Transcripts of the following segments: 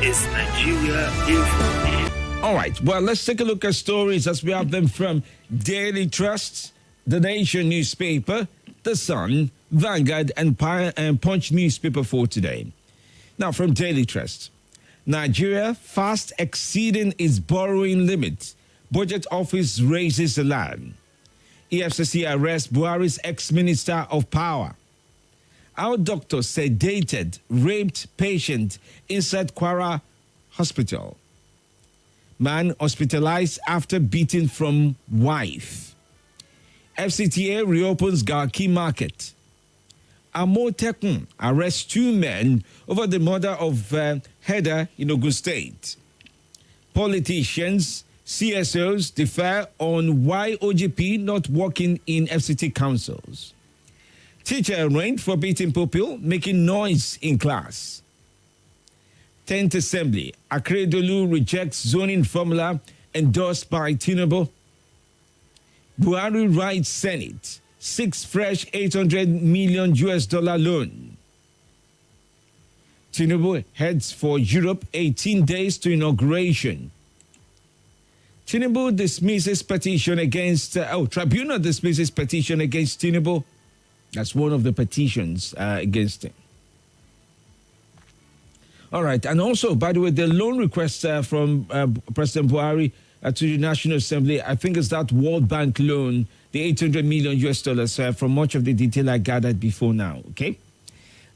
is Nigeria Info. All right, well, let's take a look at stories as we have them from Daily Trust, The Nation newspaper, The Sun, Vanguard, and Punch newspaper for today. Now, from Daily Trust, Nigeria fast exceeding its borrowing limit. Budget Office raises alarm. EFCC arrests Buhari's ex-minister of power. Our doctor sedated, raped patient inside Kwara hospital. Man hospitalized after beating from wife. FCTA reopens Garki market. Amotekun arrests 2 men over the murder of Heather in Ogun State. Politicians, CSOs differ on why OGP not working in FCT councils. Teacher arraigned for beating pupil, making noise in class. 10th Assembly, Akeredolu rejects zoning formula endorsed by Tinubu. Buhari writes Senate, 6 fresh $800 million loan. Tinubu heads for Europe 18 days to inauguration. Tinubu dismisses petition against, tribunal dismisses petition against Tinubu. That's one of the petitions against him. All right, and also, by the way, the loan request from President Buhari to the National Assembly, I think it's that World Bank loan, the $800 million from much of the detail I gathered before now, okay?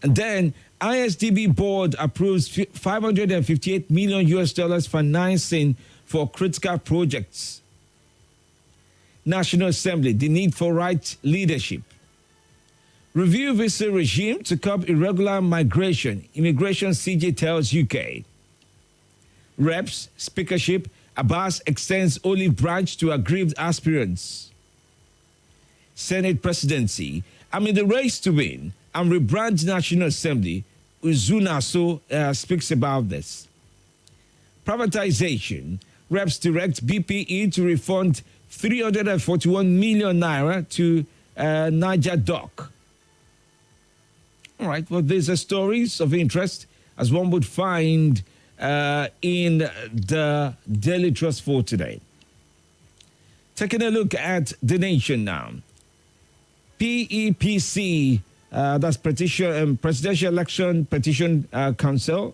And then ISDB board approves $558 million financing for critical projects. National Assembly, the need for right leadership. Review visa regime to curb irregular migration. Immigration CJ tells UK. Reps, speakership, Abbas extends olive branch to aggrieved aspirants. Senate presidency, I'm in the race to win and rebrand National Assembly. Uzunaso speaks about this. Privatization, reps direct BPE to refund 341 million naira to Niger Dock. All right, well, these are stories of interest, as one would find in the Daily Trust for today. Taking a look at the nation now. PEPC, that's Presidential Election Petition Council.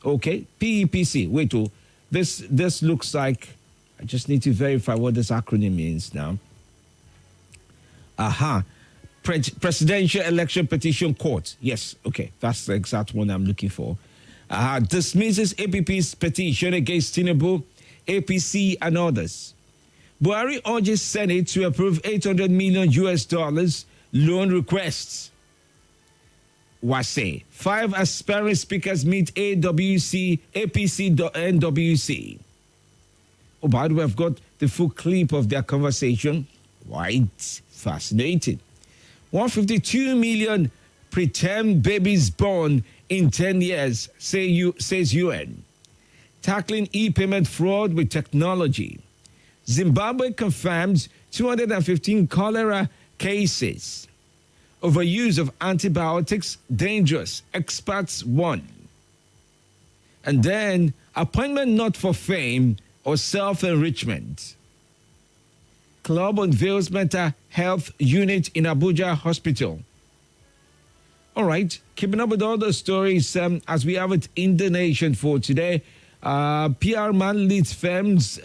Okay, PEPC. Wait, this looks like, I just need to verify what this acronym means now. Aha. Presidential Election Petition Court. Yes, okay, that's the exact one I'm looking for. Dismisses APP's petition against Tinubu, APC, and others. Buhari urges Senate to approve $800 million loan requests. Wase, 5 aspiring speakers meet APC, NWC. Oh, by the way, I've got the full clip of their conversation. Quite fascinating. 152 million preterm babies born in 10 years, says UN. Tackling e-payment fraud with technology. Zimbabwe confirms 215 cholera cases. Overuse of antibiotics, dangerous. Experts warn. And then, appointment not for fame or self-enrichment. Club unveils mental health unit in Abuja hospital. All right, keeping up with all the stories as we have it in the nation for today. PR man leads firms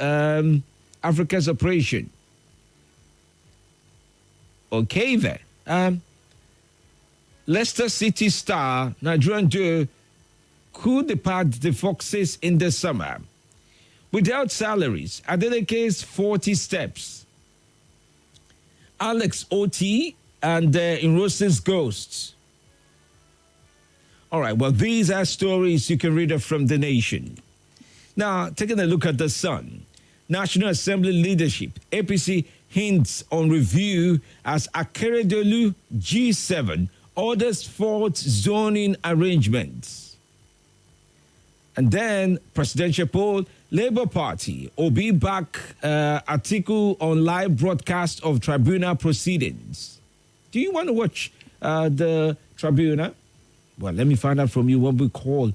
Africa's operation. Okay then. Leicester City star Nigerian duo could depart the Foxes in the summer. Without salaries, Adelike's 40 steps. Alex O.T. and Inrose's ghosts. All right, well, these are stories you can read from the nation. Now, taking a look at the Sun. National Assembly leadership, APC hints on review as Akeredolu G7 orders fourth zoning arrangements. And then presidential poll, Labour Party, Obi back article on live broadcast of tribunal proceedings. Do you want to watch the tribunal? Well, let me find out from you what we call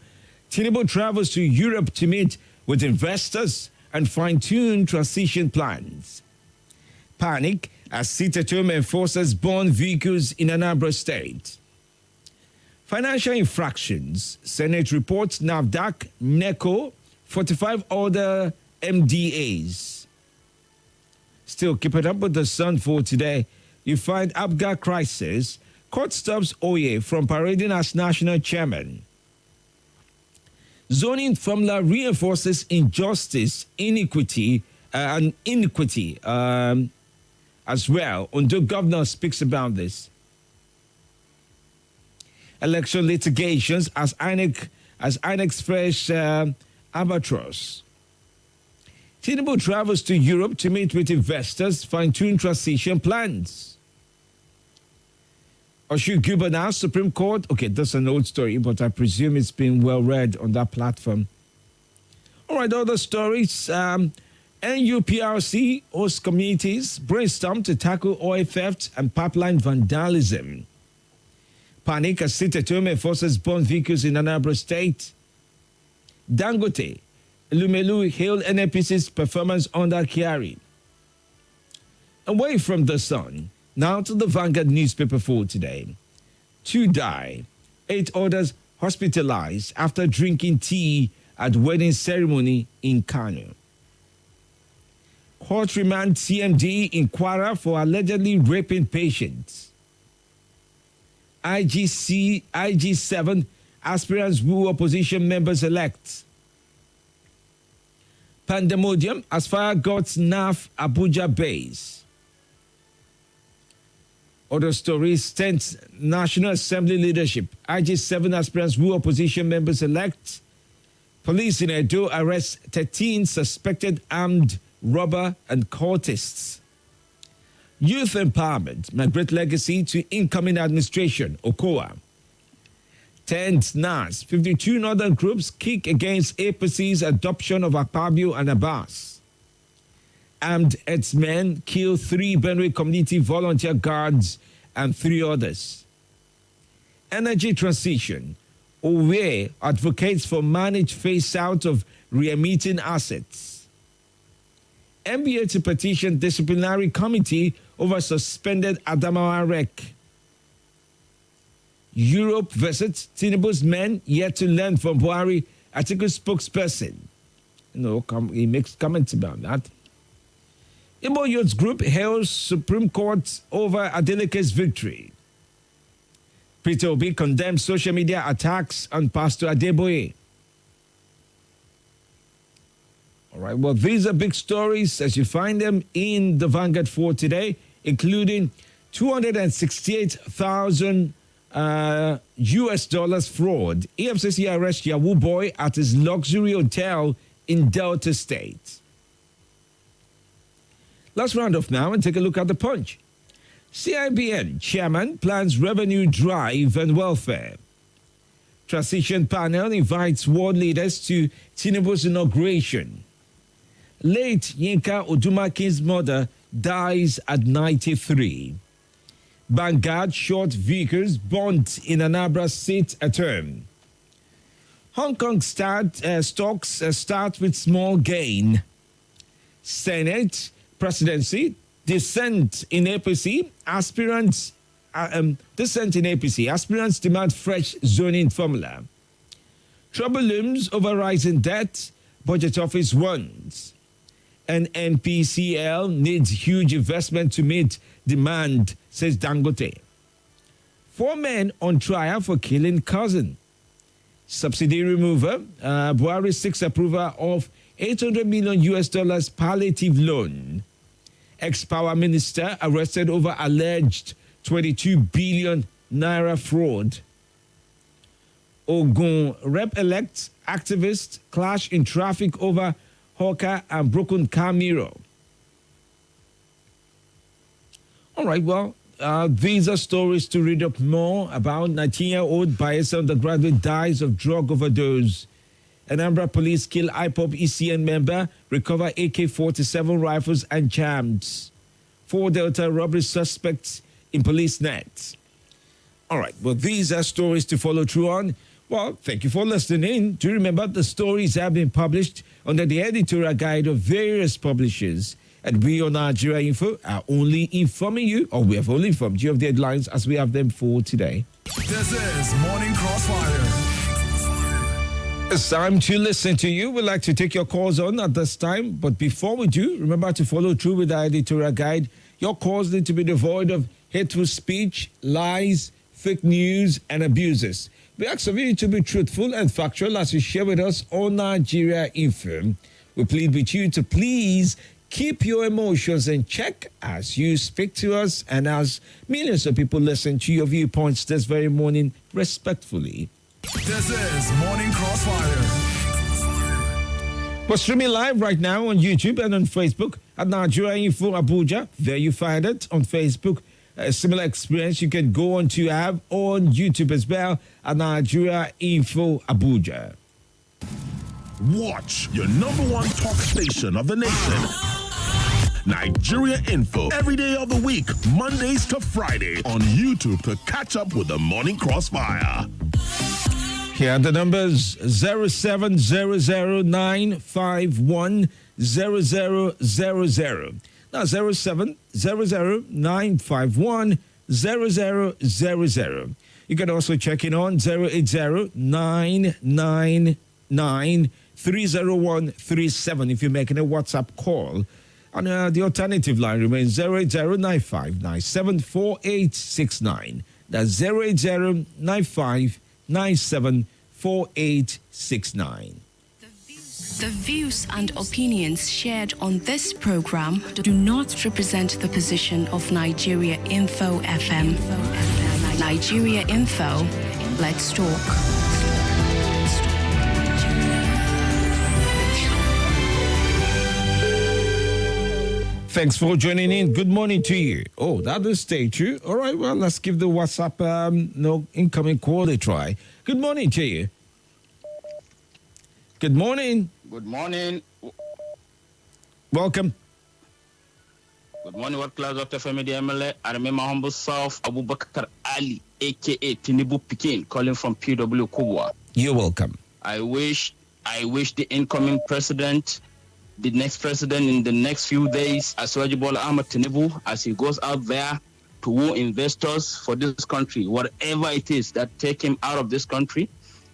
Tinubu travels to Europe to meet with investors and fine-tune transition plans. Panic as sit-at-home enforcers burn vehicles in Anambra State. Financial infractions. Senate reports NAFDAC, NECO, 45 other MDAs. Still keeping up with the sun for today. You find Abuja crisis. Court stops Oye from parading as national chairman. Zoning formula reinforces injustice, iniquity, and iniquity as well. Ondo governor speaks about this. Election litigations as INEC fresh albatross. Tinubu travels to Europe to meet with investors, fine-tune transition plans. Oshu Gubernator, Supreme Court. Okay, that's an old story, but I presume it's been well read on that platform. All right, other stories. NUPRC hosts communities brainstorm to tackle oil theft and pipeline vandalism. Panic as sit-at-home enforcers burn vehicles in Anambra State. Dangote, Lumelu hailed NNPC's performance under Kyari. Away from the sun, now to the Vanguard newspaper for today. 2 die, 8 others hospitalized after drinking tea at wedding ceremony in Kano. Court remand CMD in Kwara for allegedly raping patients. IG7 aspirants woo opposition members elect. Pandemodium as fire gods NAF Abuja base. Other stories, 10th National Assembly leadership. IG7 aspirants woo opposition members elect. Police in Edo arrest 13 suspected armed robber and cultists. Youth empowerment, my great legacy to incoming administration, Okoa. 10th NAS, 52 northern groups kick against APC's adoption of Akpabio and Abbas. Armed herdsmen kill 3 Benue community volunteer guards and 3 others. Energy transition. Owe advocates for managed phase-out of re-emitting assets. NBA to petition disciplinary committee over suspended Adamawa rec. Europe visits Tinubu's men yet to learn from Buhari, Atiku spokesperson. He makes comments about that. Igbo Youth Group hails Supreme Court over Adeleke's victory. Peter Obi condemns social media attacks on Pastor Adeboye. All right, well, these are big stories as you find them in the Vanguard for today, including 268,000 US dollars fraud. EFCC arrests Yahoo boy at his luxury hotel in Delta State. Let's round off now and take a look at the Punch. CIBN chairman plans revenue drive and welfare. Transition panel invites world leaders to Tinubu's inauguration. Late Yinka Odumakin's mother dies at 93. Vanguard short vehicles burnt in Anambra sit at home. Hong Kong stocks start with small gain. Senate presidency, dissent in APC, aspirants demand fresh zoning formula. Trouble looms over rising debt, budget office warns. And NPCL needs huge investment to meet demand, says Dangote. 4 men on trial for killing cousin. Subsidy remover, Buhari seeks approval of $800 million US dollars palliative loan. Ex-power minister arrested over alleged 22 billion naira fraud. Ogun rep-elect activists clash in traffic over hawker and broken car mirror. All right, well, these are stories to read up more about. 19-year-old Bayelsa undergraduate dies of drug overdose. Anambra police kill IPOB ECN member, recover AK-47 rifles and jams. 4 Delta robbery suspects in police net. All right, well, these are stories to follow through on. Well, thank you for listening. Do remember the stories have been published under the editorial guide of various publishers. And we on Nigeria Info are only informing you, or we have only informed you of the headlines as we have them for today. This is Morning Crossfire. It's time to listen to you. We'd like to take your calls on at this time. But before we do, remember to follow through with our editorial guide. Your calls need to be devoid of hateful speech, lies, fake news, and abuses. We ask of you to be truthful and factual as you share with us on Nigeria Info. We plead with you to please keep your emotions in check as you speak to us and as millions of people listen to your viewpoints this very morning respectfully. This is Morning Crossfire. We're streaming live right now on YouTube and on Facebook at Nigeria Info Abuja. There you find it on Facebook. A similar experience you can go on to have on YouTube as well at Nigeria Info Abuja. Watch your number one talk station of the nation. Nigeria Info every day of the week, Mondays to Friday on YouTube to catch up with the Morning Crossfire. Here are the numbers 07009510000. Now 07009510000. You can also check in on 08099930137 if you're making a WhatsApp call. And the alternative line remains 08095974869. That's 08095974869. The views and opinions shared on this program do not represent the position of Nigeria Info FM. Nigeria Info, let's talk. Thanks for joining in. Good morning to you. Oh, that is statue. All right, well, let's give the WhatsApp no incoming call a try. Good morning to you. Good morning. Good morning. Welcome. Good morning, World Class Dr. Femi DMLA. I remember humble self, Abubakar Ali, a.k.a. Tinubu Pikin, calling from PW Kubwa. You're welcome. I wish the incoming president, the next president in the next few days, Aswaji Bola Ahmed Tinubu, as he goes out there to woo investors for this country, whatever it is that take him out of this country,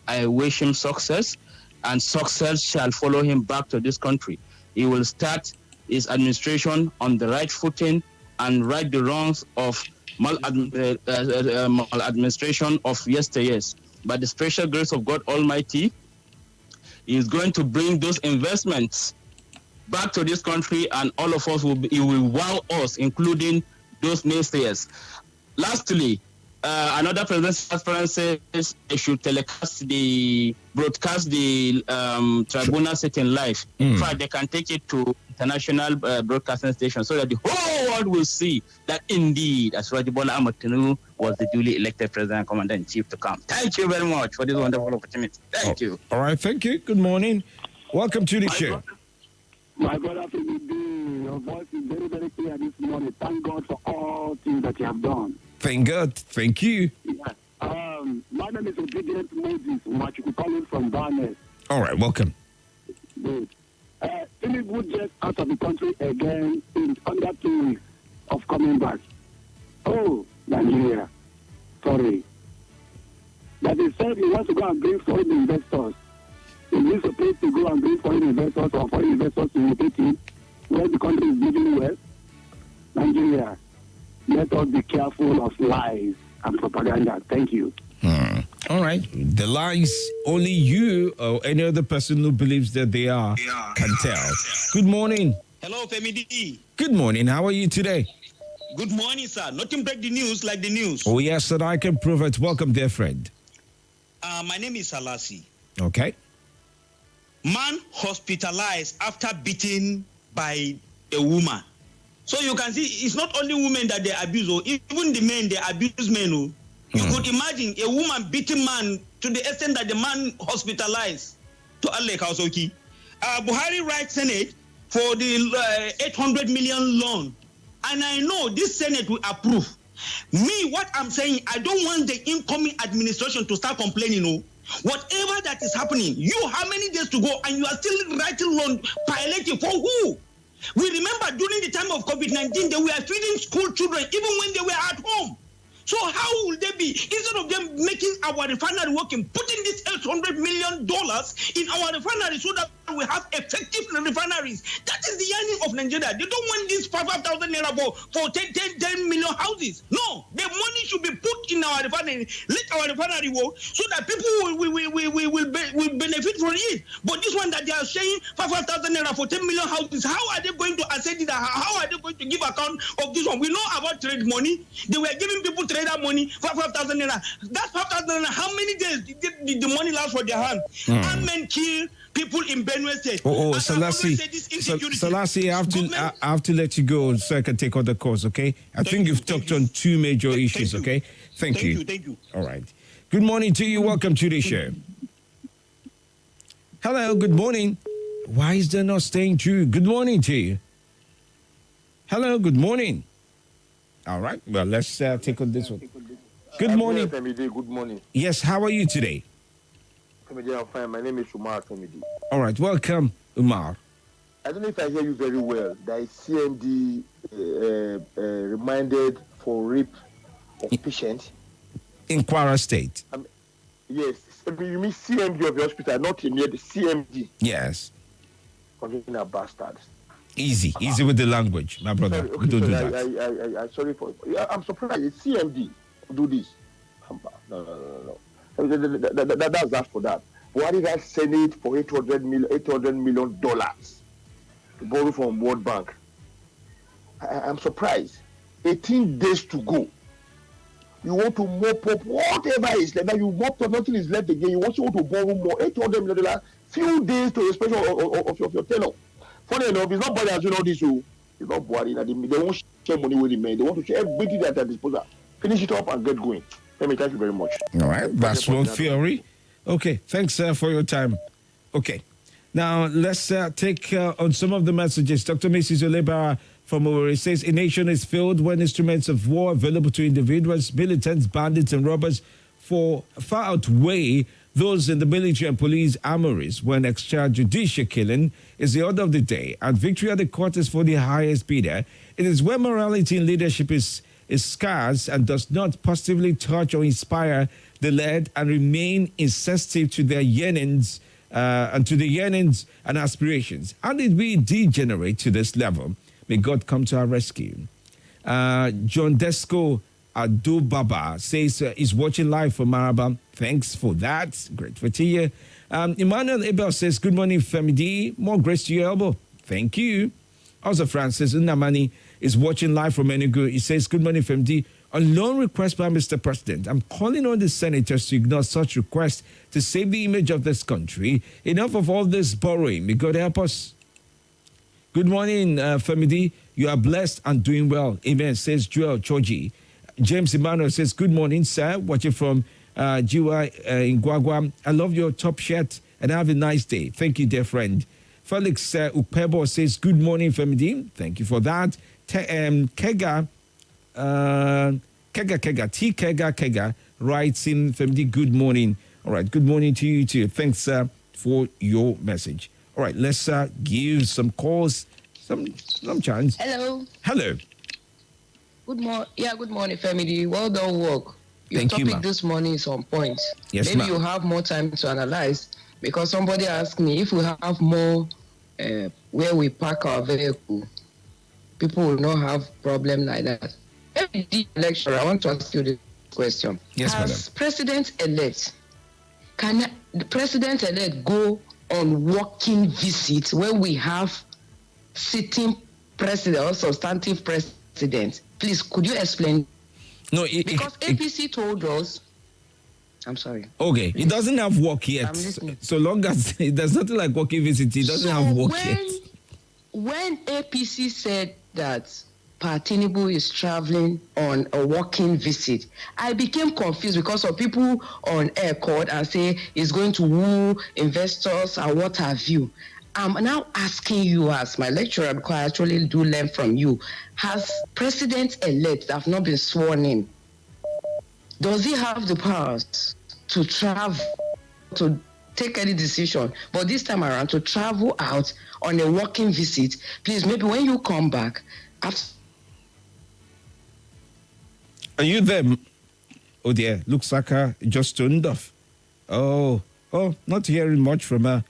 I wish him success, and success shall follow him back to this country. He will start his administration on the right footing and right the wrongs of maladministration of yesteryears. By the special grace of God Almighty, he is going to bring those investments back to this country, and all of us he will wow us, including those naysayers. Lastly, another presidential aspirant says they should broadcast the tribunal sitting live. In fact, they can take it to international broadcasting stations so that the whole world will see that indeed Aswaji Bola Ahmed Tinubu was the duly elected president and commander-in-chief to come. Thank you very much for this wonderful opportunity. Thank you. All right, thank you. Good morning. Welcome to the show. My brother, your voice is very, very clear this morning. Thank God for all things that you have done. Thank God. Thank you. Yeah. My name is Obedient Moses, what you could call it from Barnes. All right, welcome. Good. Tinubu just out of the country again in under 2 weeks of coming back. Oh, Nigeria. Sorry. That he said he wants to go and bring foreign investors. Is this a place to go and bring foreign investors or foreign investors to locate in where the country is doing well? Nigeria, let us be careful of lies and propaganda. Thank you. All right. The lies only you or any other person who believes that they are can tell. Good morning. Hello, Femi D. Good morning. How are you today? Good morning, sir. Nothing break the news like the news. Oh, yes, sir. I can prove it. Welcome, dear friend. My name is Salasi. Okay. Man hospitalized after beaten by a woman. So you can see it's not only women that they abuse, or even the men, they abuse men. Oh. You could imagine a woman beating man to the extent that the man hospitalized to Ale Kausoki. Buhari writes Senate for the 800 million loan. And I know this Senate will approve. Me, what I'm saying, I don't want the incoming administration to start complaining. Whatever that is happening, you how many days to go and you are still writing loan piloting for who? We remember during the time of COVID-19, they were feeding school children even when they were at home. So how will they be, instead of them making our refinery working, putting this $800 million in our refinery so that we have effective refineries? That is the yearning of Nigeria. They don't want this 5,000 naira for 10 million houses. No, the money should be put in our refinery. Let our refinery work so that people will benefit from it. But this one that they are saying 5,000 naira for 10 million houses, how are they going to assess it? How are they going to give account of this one? We know about trade money. They were giving people trader money for 5,000 naira. That's 5,000 naira. How many days did the money last for their hand? Men kill people in Benue State. Selassie, I have to let you go so I can take other calls, okay? I think you've talked on two major issues, okay? Thank you. Thank you. All right. Good morning to you. Welcome to the show. Hello, good morning. Why is there not staying true? Good morning to you. Hello, good morning. All right. Well, let's take on this one. Good morning. Good morning. Yes, how are you today? I'm fine. My name is Umar Femidi. All right. Welcome, Umar. I don't know if I hear you very well. That is CMD reminded for rape of patients. In Kwara State. Yes. You mean CMD of the hospital, not in the CMD. Yes. Convicting bastards. Easy with the language, my brother. Sorry, We don't do that. I'm sorry for. I'm surprised. It's CMD do this. No. That's that for that. Why did I send it for $800 million to borrow from World Bank? I'm surprised. 18 days to go. You want to mop up whatever is left. Now you mop up, nothing is left again. You want to borrow more $800 million. Few days to the expression of your tenor. Funny enough, it's not body as you know this. It's not body. They won't share money with the men. They want to share everything at their disposal. Finish it up and get going. Femi, thank you very much. All right, that's one theory. Okay, thanks for your time. Okay, now let's take on some of the messages. Dr. Mrs. Olebara from Owerri says, a nation is filled when instruments of war available to individuals, militants, bandits, and robbers far outweigh those in the military and police armories when extrajudicial killing is the order of the day and victory at the court is for the highest bidder. It is when morality in leadership is scarce and does not positively touch or inspire the led and remain insensitive to their yearnings and aspirations. How did we degenerate to this level? May God come to our rescue. John Desco Adubaba says he's watching live from Maraba. Thanks for that. Grateful to you. Emmanuel Abel says, good morning, Femi. More grace to your elbow. Thank you. Also, Francis Unamani is watching live from Enugu. He says, good morning, Femi. On loan request by Mr. President, I'm calling on the senators to ignore such requests to save the image of this country. Enough of all this borrowing. May God help us. Good morning, Femi. You are blessed and doing well. Amen, says Joel Choji. James Emmanuel says, good morning, sir. Watching from Jiwa in Guagua. I love your top shirt and have a nice day. Thank you, dear friend. Felix Upebo says, good morning, Femi. Thank you for that. Kega writes in, Femi, good morning. All right, good morning to you too. Thanks for your message. All right, let's give some calls, some chance. Hello. Good morning, family. Well done work. Your Thank you, topic this morning is on point. Yes, Maybe ma'am. you have more time to analyze because somebody asked me if we have more where we park our vehicle, people will not have problem like that. Every election, I want to ask you this question. Yes, As madam. President-elect, can the President-elect go on walking visits when we have sitting president or substantive president? Please, could you explain? No, Because APC told us. I'm sorry. Okay, it doesn't have work yet. I'm listening. So long as there's nothing like working visit, it doesn't have work yet. When APC said that Tinubu is traveling on a walking visit, I became confused because of people on air called and say he's going to woo investors and what have you. I'm now asking you as my lecturer, because I actually do learn from you, has President-elect that have not been sworn in, does he have the powers to travel to take any decision, but this time around to travel out on a working visit, please, maybe when you come back, after. Are you there? Oh dear, looks like just turned off. Oh, not hearing much from her.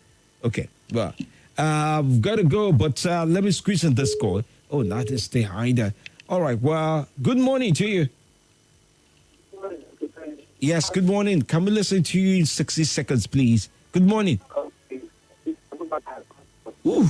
Okay, well, I've got to go, but let me squeeze in this call. Oh, not to stay either. All right, well, good morning to you. Yes, good morning. Can we listen to you in 60 seconds, please? Good morning. Ooh.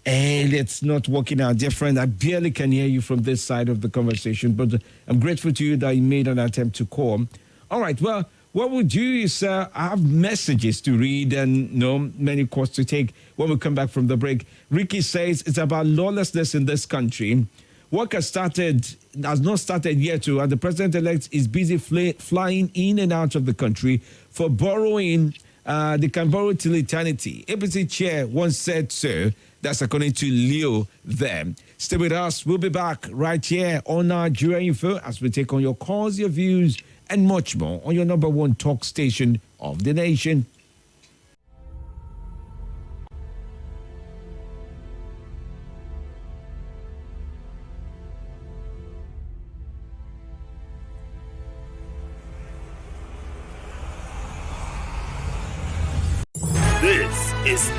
And it's not working out, dear friend. I barely can hear you from this side of the conversation, but I'm grateful to you that you made an attempt to call. All right, well, what we'll do is I have messages to read and many calls to take when we come back from the break. Ricky says it's about lawlessness in this country. Work has not started yet, and the president-elect is busy flying in and out of the country for borrowing. They can borrow till eternity. APC chair once said so. That's according to Leo there. Stay with us. We'll be back right here on Nigeria Info as we take on your calls, your views, and much more on your number one talk station of the nation. This is